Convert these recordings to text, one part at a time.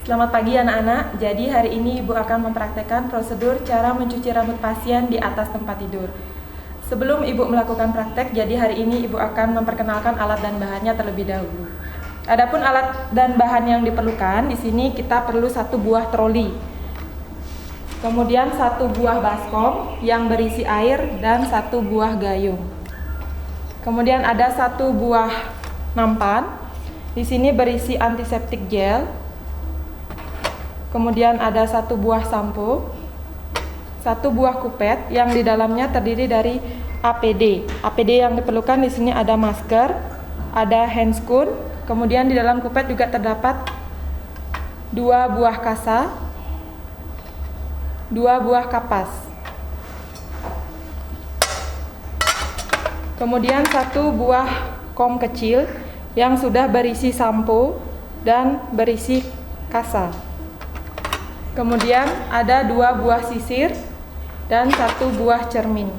Selamat pagi anak-anak. Jadi hari ini Ibu akan mempraktekkan prosedur cara mencuci rambut pasien di atas tempat tidur. Sebelum Ibu melakukan praktek, jadi hari ini Ibu akan memperkenalkan alat dan bahannya terlebih dahulu. Adapun alat dan bahan yang diperlukan, di sini kita perlu 1 buah troli. Kemudian 1 buah baskom yang berisi air dan 1 buah gayung. Kemudian ada 1 buah nampan. Di sini berisi antiseptik gel. Kemudian ada 1 buah sampo, 1 buah kupet yang di dalamnya terdiri dari APD. APD yang diperlukan di sini ada masker, ada handscoon, kemudian di dalam kupet juga terdapat 2 buah kasa, 2 buah kapas. Kemudian 1 buah kom kecil yang sudah berisi sampo dan berisi kasa. Kemudian ada 2 buah sisir dan 1 buah cermin.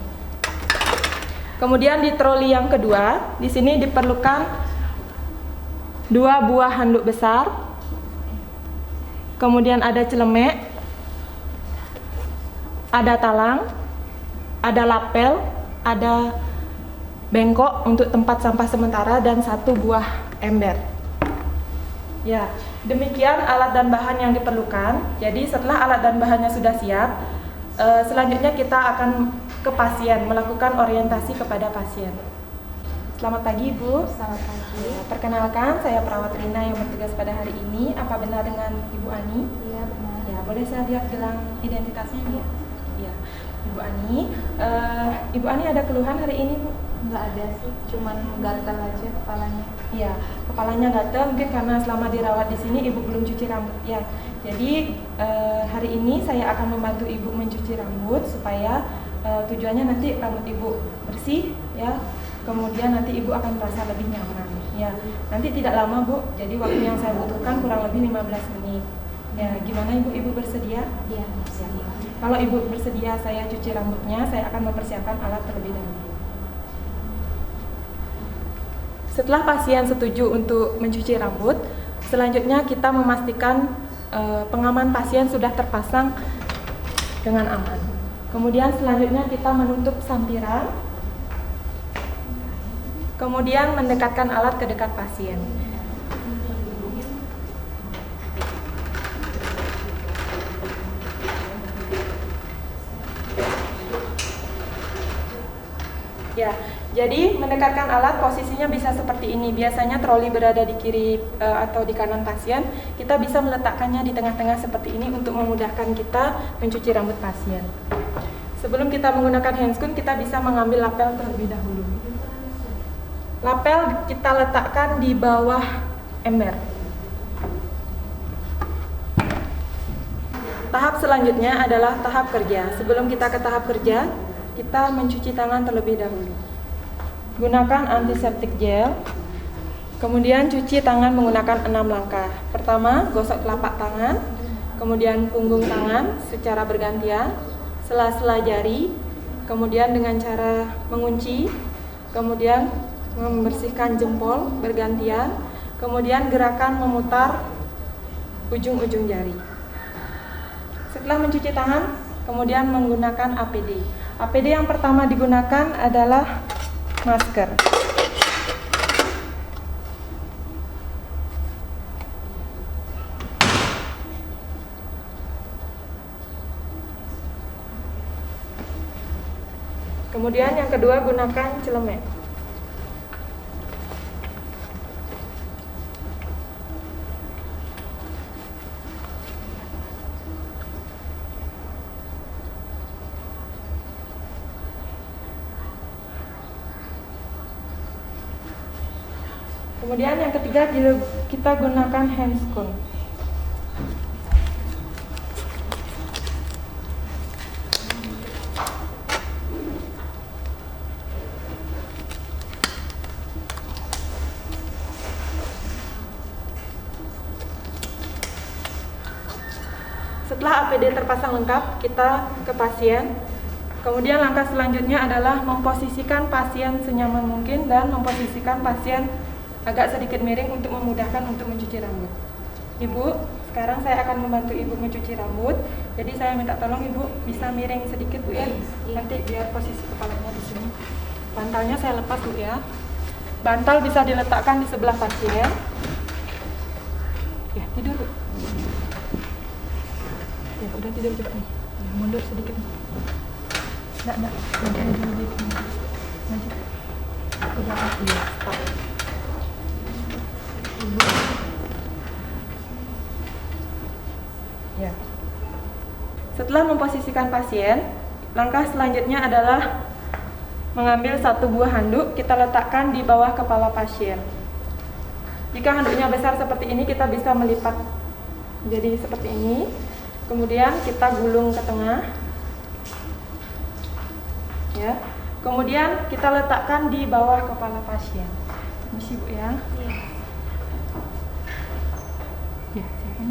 Kemudian di troli yang kedua, di sini diperlukan 2 buah handuk besar. Kemudian ada celemek, ada talang, ada lapel, ada bengkok untuk tempat sampah sementara dan 1 buah ember. Ya, demikian alat dan bahan yang diperlukan. Jadi setelah alat dan bahannya sudah siap, selanjutnya kita akan ke pasien, melakukan orientasi kepada pasien. Selamat pagi Ibu. Selamat pagi. Perkenalkan, saya perawat Rina yang bertugas pada hari ini. Apa benar dengan Ibu Ani? Iya benar. Ya, boleh saya lihat gelang identitasnya Bu? Ya, Ibu Ani. Ibu Ani ada keluhan hari ini Bu? Enggak ada sih, cuman gatal aja kepalanya. Iya, kepalanya gatal mungkin karena selama dirawat di sini Ibu belum cuci rambut ya. Jadi hari ini saya akan membantu Ibu mencuci rambut supaya tujuannya nanti rambut Ibu bersih ya. Kemudian nanti Ibu akan merasa lebih nyaman ya. Nanti tidak lama Bu, jadi waktu yang saya butuhkan kurang lebih 15 menit. Ya, gimana Ibu bersedia? Iya, bersedia. Kalau Ibu bersedia saya cuci rambutnya, saya akan mempersiapkan alat terlebih dahulu. Setelah pasien setuju untuk mencuci rambut, selanjutnya kita memastikan pengaman pasien sudah terpasang dengan aman. Kemudian selanjutnya kita menutup sampiran, kemudian mendekatkan alat ke dekat pasien. Ya, jadi mendekatkan alat posisinya bisa seperti ini. Biasanya troli berada di kiri atau di kanan pasien. Kita bisa meletakkannya di tengah-tengah seperti ini untuk memudahkan kita mencuci rambut pasien. Sebelum kita menggunakan handscoon, kita bisa mengambil lapel terlebih dahulu. Lapel kita letakkan di bawah ember. Tahap selanjutnya adalah tahap kerja. Sebelum kita ke tahap kerja, kita mencuci tangan terlebih dahulu. Gunakan antiseptik gel. Kemudian cuci tangan menggunakan 6 langkah. Pertama, gosok telapak tangan, kemudian punggung tangan secara bergantian, sela-sela jari, kemudian dengan cara mengunci, kemudian membersihkan jempol bergantian, kemudian gerakan memutar ujung-ujung jari. Setelah mencuci tangan, kemudian menggunakan APD. APD yang pertama digunakan adalah masker. Kemudian yang kedua gunakan celemek. Kemudian yang ketiga kita gunakan handscoon. Setelah APD terpasang lengkap, kita ke pasien. Kemudian langkah selanjutnya adalah memposisikan pasien senyaman mungkin dan memposisikan pasien agak sedikit miring untuk memudahkan untuk mencuci rambut. Ibu, sekarang saya akan membantu ibu mencuci rambut. Jadi saya minta tolong ibu bisa miring sedikit bu ya. Nanti biar posisi kepalanya di sini. Bantalnya saya lepas bu ya. Bantal bisa diletakkan di sebelah pasien. Ya tidur bu. Ya udah tidur coba nih. Mundur sedikit. Enggak. Maju dikit. Maju. Udah ya, stop. Ibu. Ya. Setelah memposisikan pasien, langkah selanjutnya adalah mengambil satu buah handuk, kita letakkan di bawah kepala pasien. Jika handuknya besar seperti ini, kita bisa melipat jadi seperti ini. Kemudian kita gulung ke tengah. Ya. Kemudian kita letakkan di bawah kepala pasien. Misi bu ya. Iya. Ya, silakan.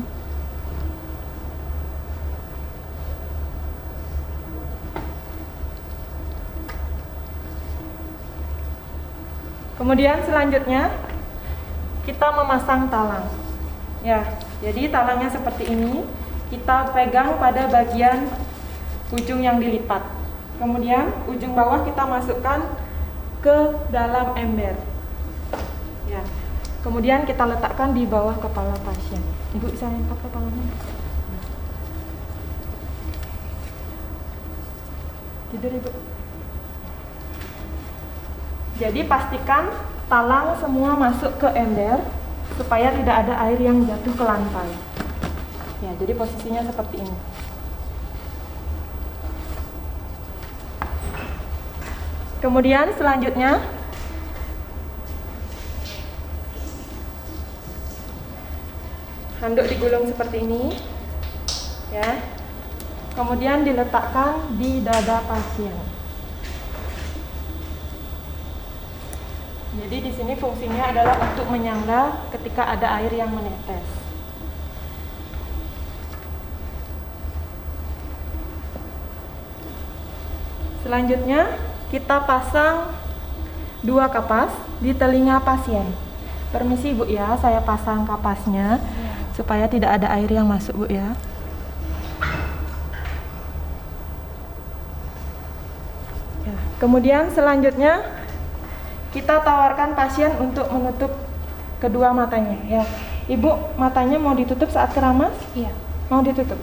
Kemudian selanjutnya kita memasang talang. Ya, jadi talangnya seperti ini. Kita pegang pada bagian ujung yang dilipat. Kemudian ujung bawah kita masukkan ke dalam ember. Ya. Kemudian kita letakkan di bawah kepala pasien. Ibu bisa angkat kepalanya. Tidur ibu. Jadi pastikan talang semua masuk ke ember supaya tidak ada air yang jatuh ke lantai. Ya, jadi posisinya seperti ini. Kemudian selanjutnya handuk digulung seperti ini. Ya. Kemudian diletakkan di dada pasien. Jadi di sini fungsinya adalah untuk menyangga ketika ada air yang menetes. Selanjutnya kita pasang 2 kapas di telinga pasien. Permisi bu ya, saya pasang kapasnya supaya tidak ada air yang masuk bu ya. Ya. Kemudian selanjutnya kita tawarkan pasien untuk menutup kedua matanya ya. Ibu, matanya mau ditutup saat keramas? Iya. Mau ditutup?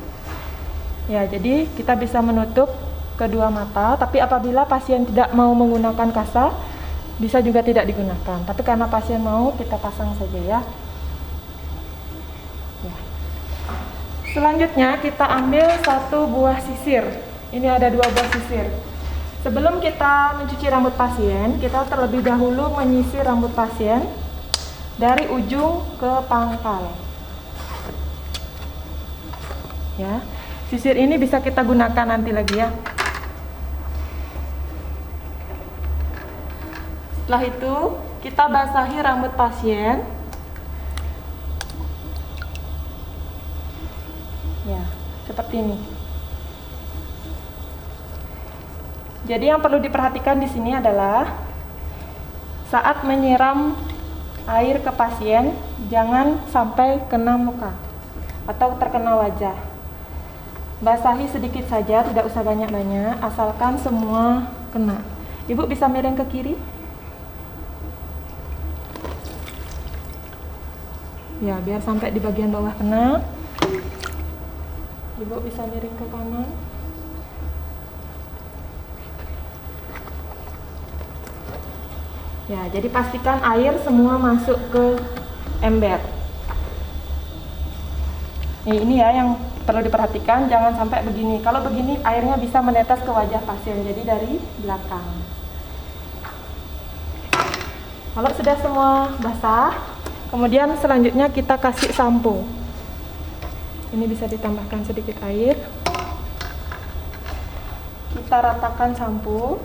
Ya, jadi kita bisa menutup kedua mata, tapi apabila pasien tidak mau menggunakan kasa, bisa juga tidak digunakan. Tapi karena pasien mau, kita pasang saja ya. Ya. Selanjutnya kita ambil 1 buah sisir. Ini ada 2 buah sisir. Sebelum kita mencuci rambut pasien, kita terlebih dahulu menyisir rambut pasien dari ujung ke pangkal. Ya, sisir ini bisa kita gunakan nanti lagi ya. Setelah itu, kita basahi rambut pasien. Ya, seperti ini. Jadi yang perlu diperhatikan di sini adalah saat menyiram air ke pasien, jangan sampai kena muka atau terkena wajah. Basahi sedikit saja, tidak usah banyak-banyak, asalkan semua kena. Ibu bisa miring ke kiri. Ya, biar sampai di bagian bawah kena. Ibu bisa miring ke kanan. Ya, jadi pastikan air semua masuk ke ember. Ini ya yang perlu diperhatikan, jangan sampai begini. Kalau begini airnya bisa menetes ke wajah pasien, jadi dari belakang. Kalau sudah semua basah, kemudian selanjutnya kita kasih sampo. Ini bisa ditambahkan sedikit air. Kita ratakan sampo.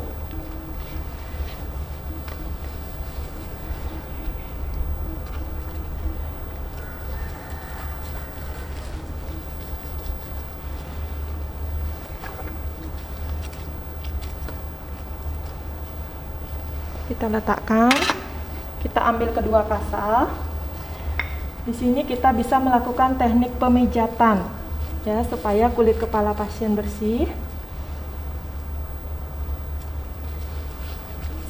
Kita letakkan, kita ambil kedua kasa, Di sini kita bisa melakukan teknik pemijatan ya supaya kulit kepala pasien bersih.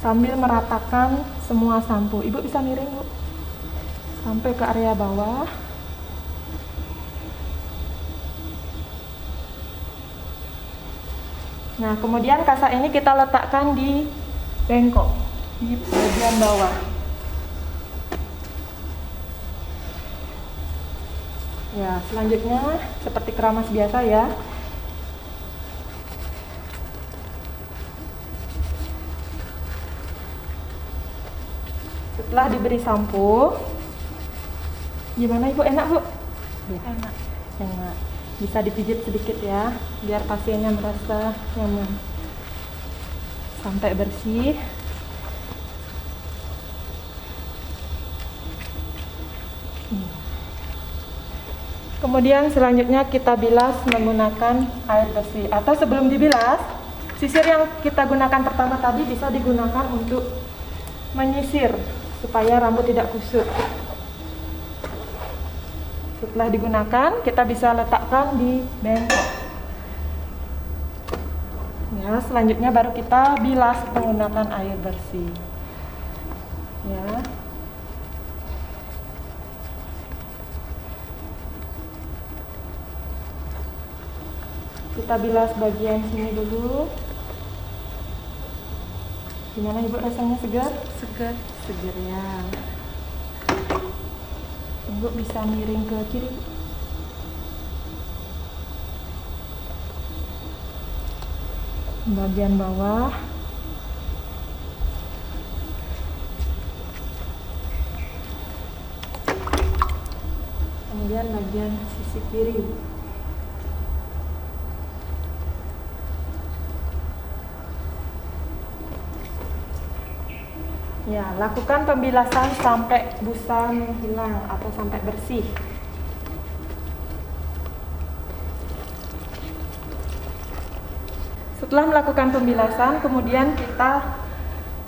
Sambil meratakan semua sampo. Ibu bisa miring, Bu. Sampai ke area bawah. Nah, kemudian kasak ini kita letakkan di bengkok di bagian bawah. Ya, selanjutnya seperti keramas biasa ya. Setelah diberi sampo, gimana Ibu? Enak, Bu? Ya. Enak. Enak. Bisa dipijit sedikit ya, biar pasiennya merasa nyaman. Sampai bersih. Kemudian selanjutnya kita bilas menggunakan air bersih. Atau sebelum dibilas, sisir yang kita gunakan pertama tadi bisa digunakan untuk menyisir supaya rambut tidak kusut. Setelah digunakan, kita bisa letakkan di bengkok. Ya, selanjutnya baru kita bilas menggunakan air bersih. Ya. Kita bilas bagian sini dulu. Gimana Ibu rasanya, segar? Segar. Segar ya. Ibu bisa miring ke kiri. Bagian bawah. Kemudian bagian sisi kiri. Ya, lakukan pembilasan sampai busa menghilang atau sampai bersih. Setelah melakukan pembilasan, kemudian kita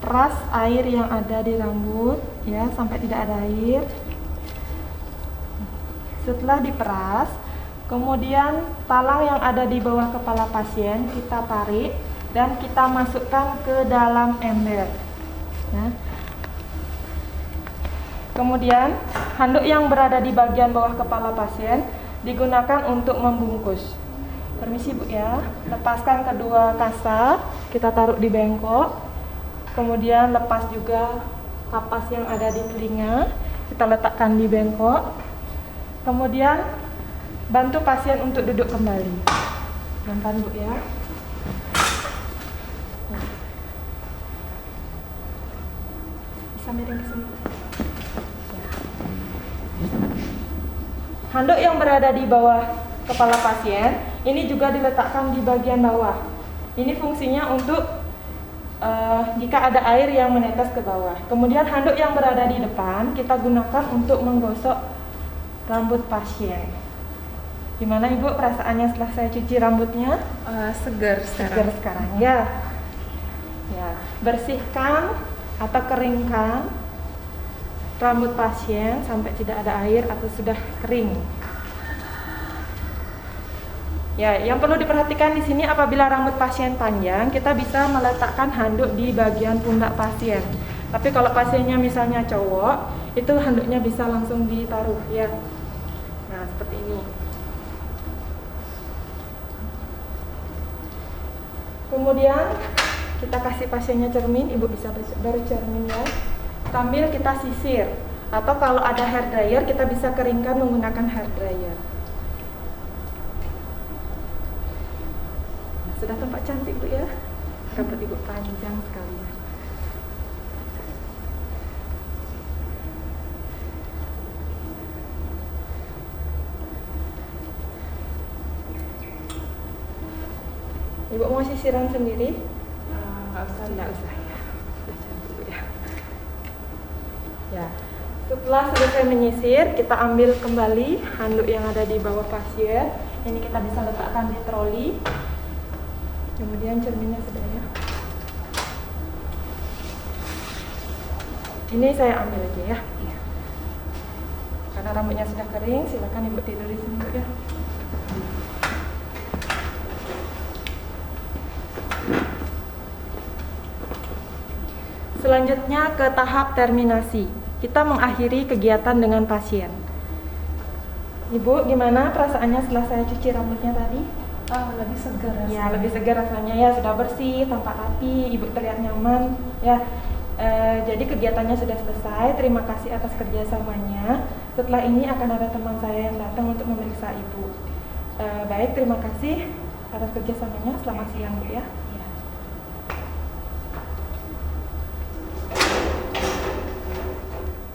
peras air yang ada di rambut ya sampai tidak ada air. Setelah diperas, kemudian talang yang ada di bawah kepala pasien kita tarik dan kita masukkan ke dalam ember. Ya. Kemudian handuk yang berada di bagian bawah kepala pasien digunakan untuk membungkus. Permisi Bu ya, lepaskan kedua kasar, kita taruh di bengkok. Kemudian lepas juga kapas yang ada di telinga, kita letakkan di bengkok. Kemudian bantu pasien untuk duduk kembali. Pelan-pelan Bu ya. Bisa miring ke sini. Handuk yang berada di bawah kepala pasien ini juga diletakkan di bagian bawah. Ini fungsinya untuk jika ada air yang menetes ke bawah. Kemudian handuk yang berada di depan kita gunakan untuk menggosok rambut pasien. Gimana Ibu perasaannya setelah saya cuci rambutnya? Segar Segar sekarang ya. Ya, bersihkan atau keringkan rambut pasien sampai tidak ada air atau sudah kering. Ya, yang perlu diperhatikan di sini apabila rambut pasien panjang, kita bisa meletakkan handuk di bagian pundak pasien. Tapi kalau pasiennya misalnya cowok, itu handuknya bisa langsung ditaruh ya. Nah, seperti ini. Kemudian kita kasih pasiennya cermin, Ibu bisa baru cermin ya. Sambil kita sisir, atau kalau ada hair dryer kita bisa keringkan menggunakan hair dryer. Nah, sudah tampak cantik Bu ya, rambut Ibu panjang sekali ya. Ibu mau sisiran sendiri? Nggak usah. Tidak usah ya. Sudah cantik Bu ya. Ya, setelah selesai menyisir, kita ambil kembali handuk yang ada di bawah pasien. Ini kita bisa letakkan di troli. Kemudian cerminnya sudah ya. Ini saya ambil aja ya. Karena Karena rambutnya sudah kering, silakan Ibu tidur di sini, Bu, ya. Selanjutnya ke tahap terminasi. Kita mengakhiri kegiatan dengan pasien. Ibu, gimana perasaannya setelah saya cuci rambutnya tadi? Lebih segar rasanya. Ya, lebih segar rasanya ya, sudah bersih, tampak rapi, Ibu terlihat nyaman ya. Jadi kegiatannya sudah selesai. Terima kasih atas kerjasamanya. Setelah ini akan ada teman saya yang datang untuk memeriksa Ibu. Baik, terima kasih atas kerjasamanya. Selamat siang, Bu, ya.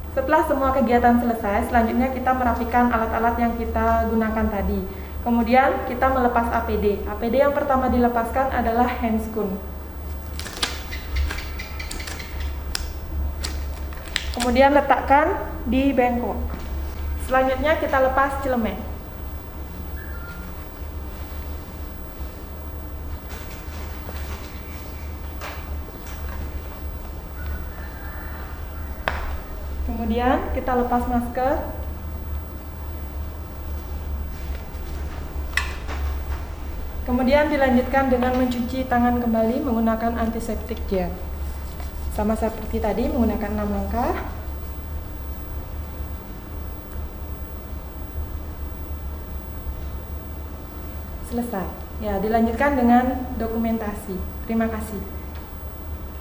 Setelah semua kegiatan selesai, selanjutnya kita merapikan alat-alat yang kita gunakan tadi. Kemudian kita melepas APD. APD yang pertama dilepaskan adalah handscoon. Kemudian letakkan di bengkok. Selanjutnya kita lepas celemek. Kemudian kita lepas masker. Kemudian dilanjutkan dengan mencuci tangan kembali menggunakan antiseptik gel. Sama seperti tadi, menggunakan 6 langkah. Selesai. Ya, dilanjutkan dengan dokumentasi. Terima kasih.